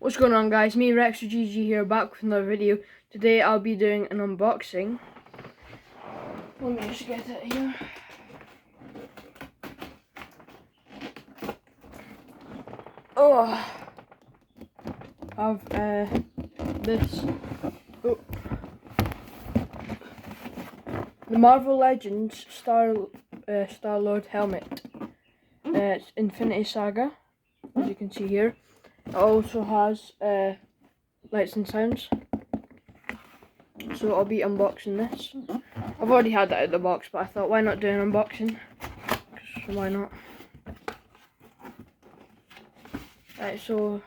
What's going on, guys? Me, Rextragg here, back with another video. Today I'll be doing an unboxing. Let me just get it here. Oh, I've this. Oh. The Marvel Legends Star-Lord helmet. It's Infinity Saga, as you can see here. It also has lights and sounds. So I'll be unboxing this. I've already had that out of the box, but I thought, why not do an unboxing? Why not? Right, so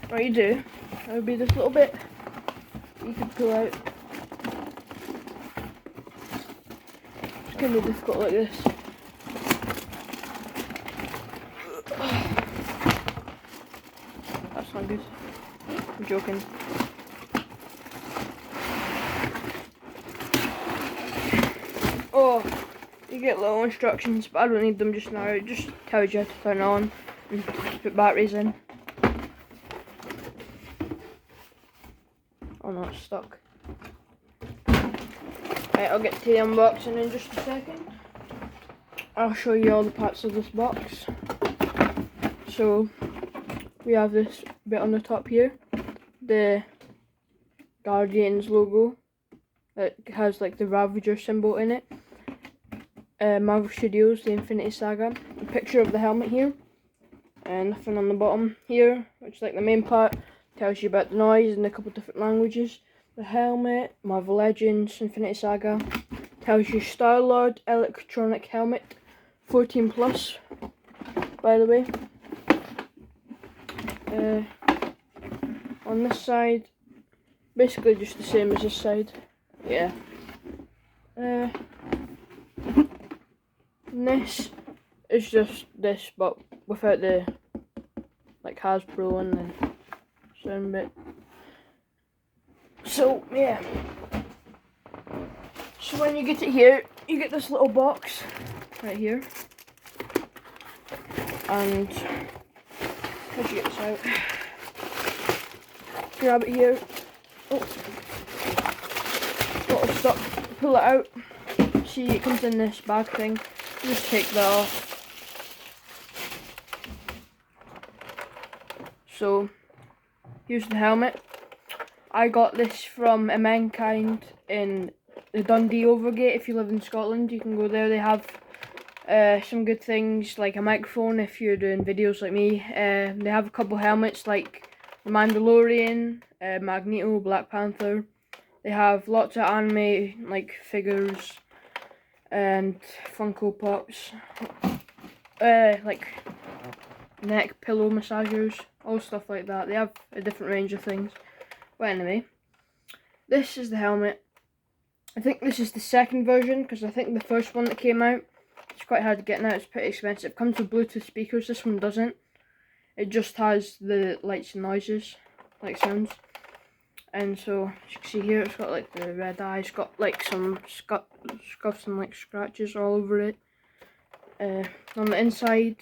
what you do, it would be this little bit you can pull out. It's gonna be difficult like this. That's not good. I'm joking. Oh, you get little instructions, but I don't need them just now. It just tells you how to turn it on and put batteries in. Oh no, it's stuck. Right, I'll get to the unboxing in just a second. I'll show you all the parts of this box. So, we have this bit on the top here, the Guardians logo. It has like the Ravager symbol in it. Marvel Studios, the Infinity Saga. A picture of the helmet here. And nothing on the bottom here, which is like the main part. Tells you about the noise in a couple different languages. The helmet, Marvel Legends, Infinity Saga. Tells you Star-Lord electronic helmet, 14 plus, by the way. On this side, basically just the same as this side. Yeah. This is just this, but without the like Hasbro and the sound bit. So yeah. So when you get it here, you get this little box right here, and as you get this out, grab it here. Oh, got it stuck. Pull it out. See, it comes in this bag thing. Just take that off. So here's the helmet. I got this from a Mankind in the Dundee Overgate. If you live in Scotland, you can go there. They have some good things like a microphone if you're doing videos like me. They have a couple helmets like the Mandalorian, Magneto, Black Panther. They have lots of anime like figures and Funko Pops, like neck pillow massagers, all stuff like that. They have a different range of things. But anyway, this is the helmet. I think this is the second version, because I think the first one that came out, it's quite hard to get now, it's pretty expensive. It comes with Bluetooth speakers, this one doesn't. It just has the lights and noises, like sounds. And so, as you can see here, it's got like the red eye, it's got like some scuffs and like scratches all over it. On the inside,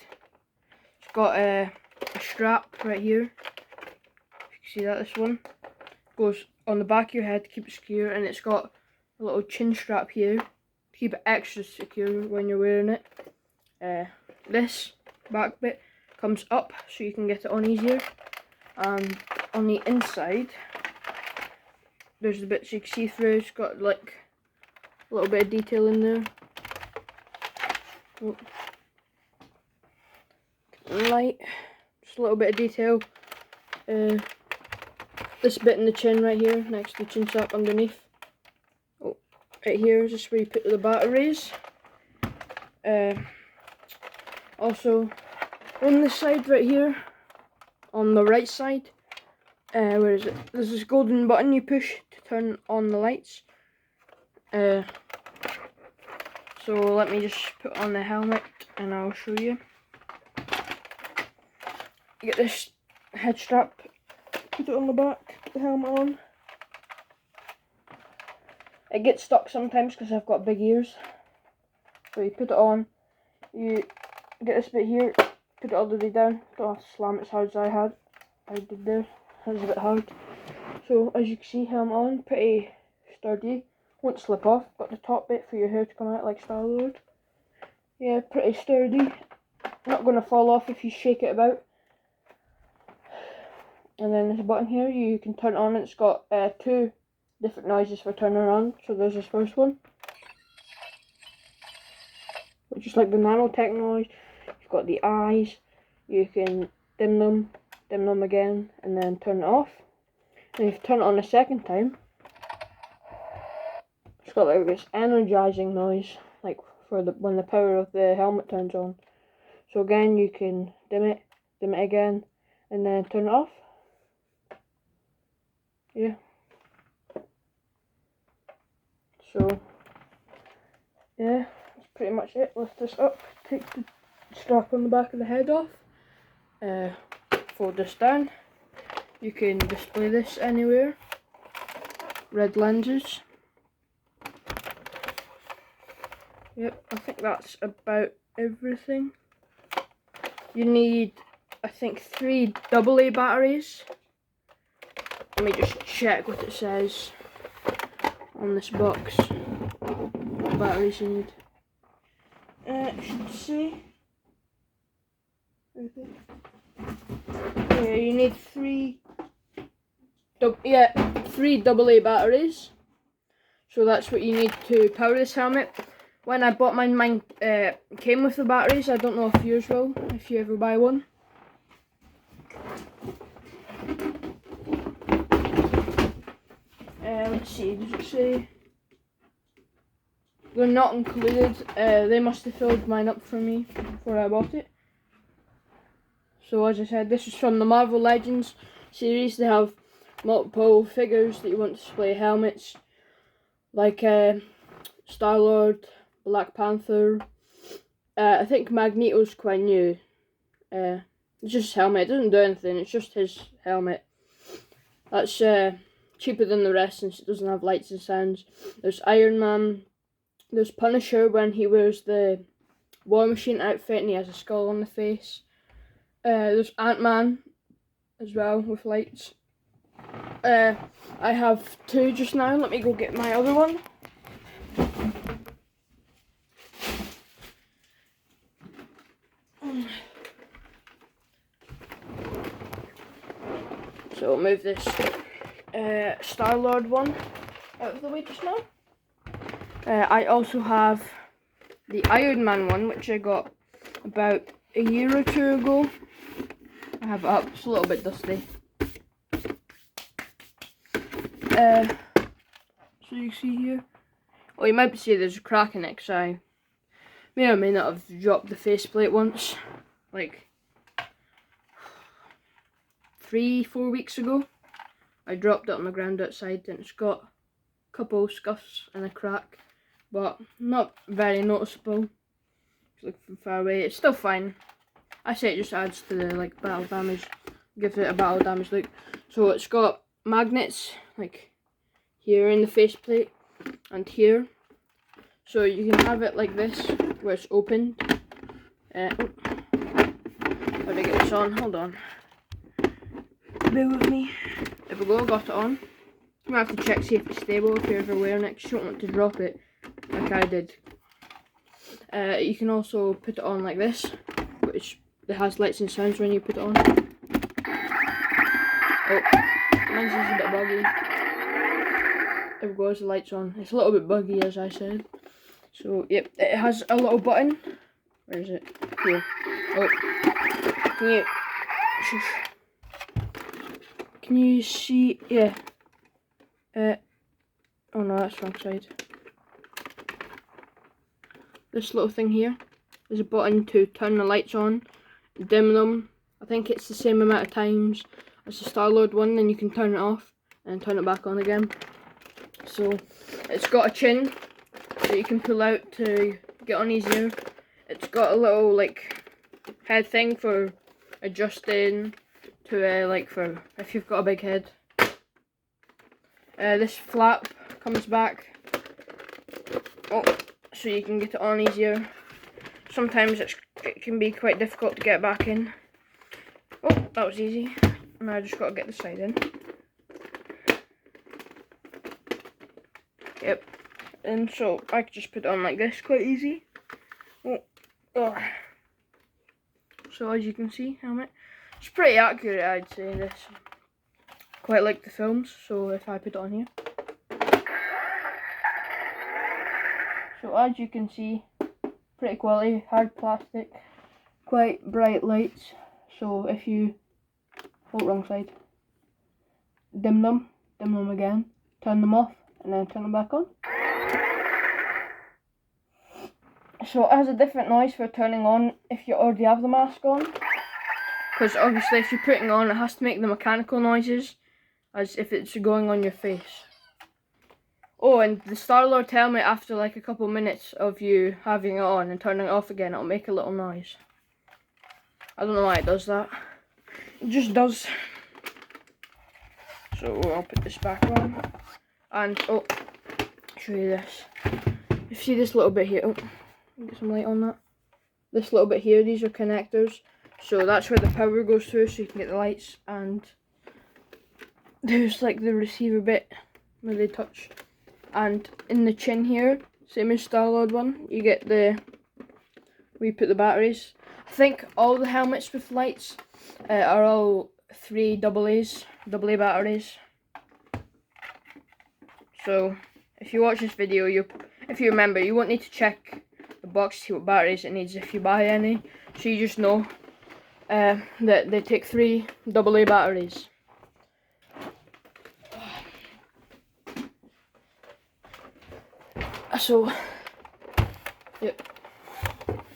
it's got a strap right here. You can see that, this one goes on the back of your head to keep it secure, and it's got a little chin strap here to keep it extra secure when you're wearing it. This back bit comes up so you can get it on easier, and on the inside there's the bits you can see through. It's got like a little bit of detail in there. Oh. Light, just a little bit of detail. This bit in the chin right here, next to the chin strap underneath. Oh, right here is just where you put the batteries. Also, on this side right here, on the right side, where is it? There's this golden button you push to turn on the lights. So let me just put on the helmet and I'll show you. You get this head strap, put it on the back, put the helmet on. It gets stuck sometimes because I've got big ears. So you put it on, you get this bit here, put it all the way down. Don't have to slam it as hard as I did there. That was a bit hard. So as you can see, helmet on, pretty sturdy. Won't slip off. Got the top bit for your hair to come out like Star-Lord. Yeah, pretty sturdy. Not going to fall off if you shake it about. And then there's a button here you can turn on. It's got 2 different noises for turning on. So there's this first one, which is like the nanotech noise. You've got the eyes. You can dim them again, and then turn it off. And if you turn it on a second time, it's got like this energizing noise, like for when the power of the helmet turns on. So again, you can dim it again, and then turn it off. Yeah. So yeah, that's pretty much it. Lift this up, take the strap on the back of the head off, fold this down. You can display this anywhere. Red lenses. Yep, I think that's about everything. You need, I think, 3 AA batteries. Let me just check what it says on this box. What batteries you need. It should say. Yeah, you need 3 AA batteries. So that's what you need to power this helmet. When I bought mine came with the batteries. I don't know if yours will, if you ever buy one. Let's see, does it say? They're not included. They must have filled mine up for me before I bought it. So as I said, this is from the Marvel Legends series. They have multiple figures that you want to display helmets, like Star-Lord, Black Panther. I think Magneto's quite new. It's just his helmet. It doesn't do anything. It's just his helmet. That's cheaper than the rest since it doesn't have lights and sounds. There's Iron Man. There's Punisher when he wears the War Machine outfit and he has a skull on the face. There's Ant-Man as well with lights. I have 2 just now. Let me go get my other one. So I'll move this Star-Lord one out of the way just now. I also have the Iron Man one, which I got about a year or 2 ago. I have it up, it's a little bit dusty. So you see here, well, you might see there's a crack in it because I may or may not have dropped the faceplate once, like 3-4 weeks ago. I dropped it on the ground outside and it's got a couple scuffs and a crack, but not very noticeable. Looking from far away, it's still fine. I say it just adds to the like battle damage, gives it a battle damage look. So it's got magnets like here in the faceplate and here, so you can have it like this where it's opened. How do I get this on? Hold on, bear with me. There we go, got it on. I'm gonna have to check see if it's stable if you're ever wearing it, 'cause you don't want to drop it like I did. You can also put it on like this, which it has lights and sounds when you put it on. Oh, mine's just a bit buggy. There we go, the lights on. It's a little bit buggy, as I said. So, yep, it has a little button. Where is it? Here. Oh, can you see? Yeah. Oh no, that's wrong side. This little thing here is a button to turn the lights on, dim them. I think it's the same amount of times as the Star-Lord one, then you can turn it off and turn it back on again. So it's got a chin that you can pull out to get on easier. It's got a little like head thing for adjusting to like for if you've got a big head. This flap comes back. Oh, so you can get it on easier. sometimes it can be quite difficult to get back in. Oh, that was easy. Now I just got to get the side in. Yep. And so I could just put it on like this, quite easy. Oh. So as you can see, helmet. It's pretty accurate, I'd say, this. Quite like the films, so if I put it on here. So as you can see, pretty quality, hard plastic, quite bright lights. So if you, wrong side, dim them again, turn them off, and then turn them back on. So it has a different noise for turning on if you already have the mask on. Because obviously if you're putting on, it has to make the mechanical noises as if it's going on your face. Oh, and the Star-Lord helmet, after like a couple minutes of you having it on and turning it off again, it'll make a little noise. I don't know why it does that. It just does. So I'll put this back on. And, oh, show you this. If you see this little bit here, oh, get some light on that. This little bit here, these are connectors. So that's where the power goes through, so you can get the lights. And there's like the receiver bit where they touch. And in the chin here, same as Star-Lord one, you get the, where you put the batteries. I think all the helmets with lights are all 3 AA batteries. So if you watch this video, if you remember, you won't need to check the box to see what batteries it needs if you buy any. So you just know that they take 3 AA batteries. So, yep.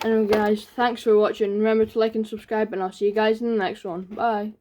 Anyway guys, thanks for watching. Remember to like and subscribe, and I'll see you guys in the next one. Bye.